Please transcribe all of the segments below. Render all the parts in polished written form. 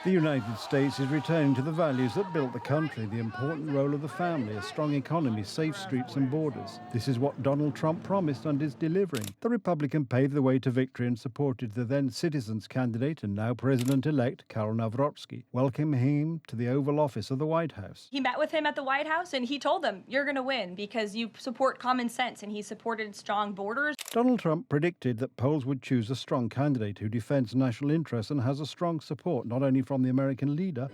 The United States is returning to the values that built the country, the important role of the family, a strong economy, safe streets and borders. This is what Donald Trump promised and is delivering. The Republican paved the way to victory and supported the then Citizens candidate and now President-elect Karol Nawrocki, welcoming him to the Oval Office of the White House. He met with him at the White House and he told them, you're going to win because you support common sense, and he supported strong borders. Donald Trump predicted that polls would choose a strong candidate who defends national interests and has a strong support not only from the American leader,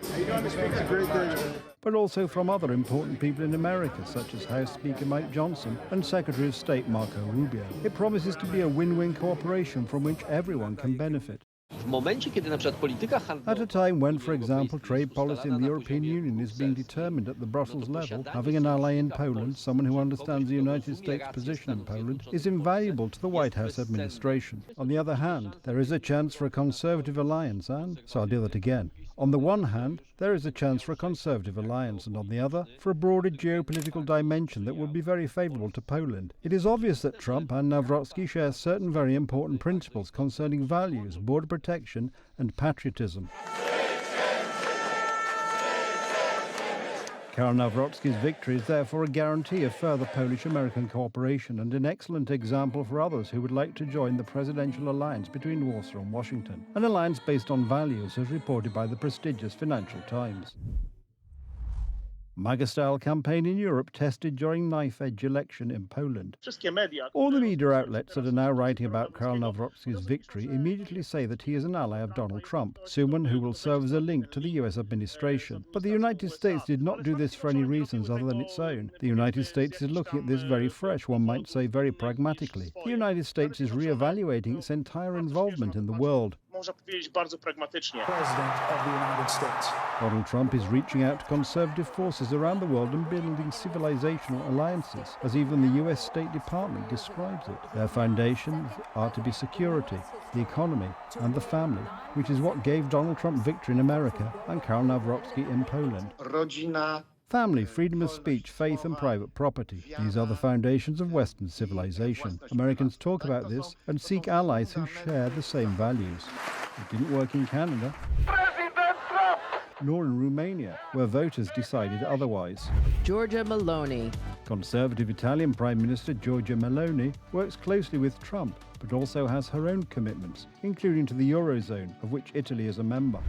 but also from other important people in America, such as House Speaker Mike Johnson and Secretary of State Marco Rubio. It promises to be a win-win cooperation from which everyone can benefit. At a time when, for example, trade policy in the European Union is being determined at the Brussels level, having an ally in Poland, someone who understands the United States' position in Poland, is invaluable to the White House administration. On the other hand, there is a chance for a conservative alliance and, so I'll do that again. On the one hand, there is a chance for a conservative alliance, and on the other, for a broader geopolitical dimension that would be very favourable to Poland. It is obvious that Trump and Nawrocki share certain very important principles concerning values, border protection and patriotism. Karol Nawrocki's victory is therefore a guarantee of further Polish-American cooperation and an excellent example for others who would like to join the presidential alliance between Warsaw and Washington, an alliance based on values as reported by the prestigious Financial Times. MAGA-style campaign in Europe tested during knife-edge election in Poland. All the media outlets that are now writing about Karol Nawrocki's victory immediately say that he is an ally of Donald Trump, someone who will serve as a link to the US administration. But the United States did not do this for any reasons other than its own. The United States is looking at this very fresh, one might say very pragmatically. The United States is re-evaluating its entire involvement in the world. President of the United States. Donald Trump is reaching out to conservative forces around the world and building civilizational alliances, as even the US State Department describes it. Their foundations are to be security, the economy, and the family, which is what gave Donald Trump victory in America and Karol Nawrocki in Poland. Family, freedom of speech, faith and private property. These are the foundations of Western civilization. Americans talk about this and seek allies who share the same values. It didn't work in Canada, nor in Romania, where voters decided otherwise. Giorgia Meloni. Conservative Italian Prime Minister Giorgia Meloni works closely with Trump, but also has her own commitments, including to the Eurozone, of which Italy is a member.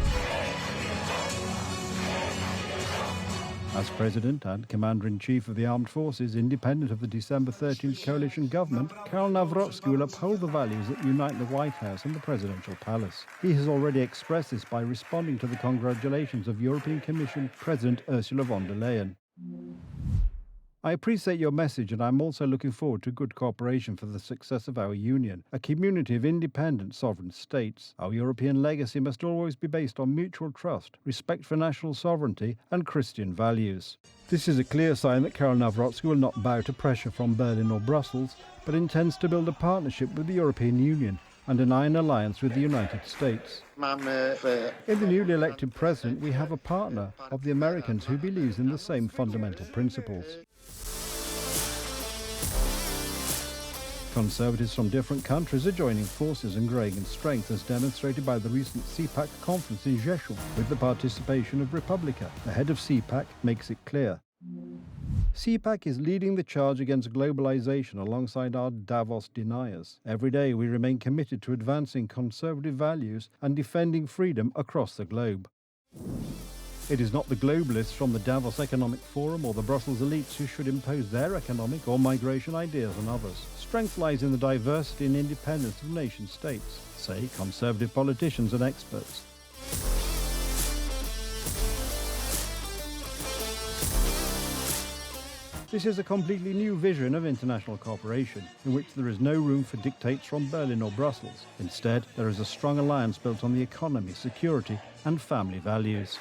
As President and Commander-in-Chief of the Armed Forces, independent of the December 13th coalition government, Karol Nawrocki will uphold the values that unite the White House and the presidential palace. He has already expressed this by responding to the congratulations of European Commission President Ursula von der Leyen. I appreciate your message, and I'm also looking forward to good cooperation for the success of our Union, a community of independent sovereign states. Our European legacy must always be based on mutual trust, respect for national sovereignty and Christian values. This is a clear sign that Karol Nawrocki will not bow to pressure from Berlin or Brussels, but intends to build a partnership with the European Union and an iron alliance with the United States. In the newly elected president, we have a partner of the Americans who believes in the same fundamental principles. Conservatives from different countries are joining forces and growing in strength, as demonstrated by the recent CPAC conference in Rzeszów, with the participation of Republica. The head of CPAC makes it clear. CPAC is leading the charge against globalization alongside our Davos deniers. Every day we remain committed to advancing conservative values and defending freedom across the globe. It is not the globalists from the Davos Economic Forum or the Brussels elites who should impose their economic or migration ideas on others. Strength lies in the diversity and independence of nation-states, say conservative politicians and experts. This is a completely new vision of international cooperation, in which there is no room for dictates from Berlin or Brussels. Instead, there is a strong alliance built on the economy, security and family values.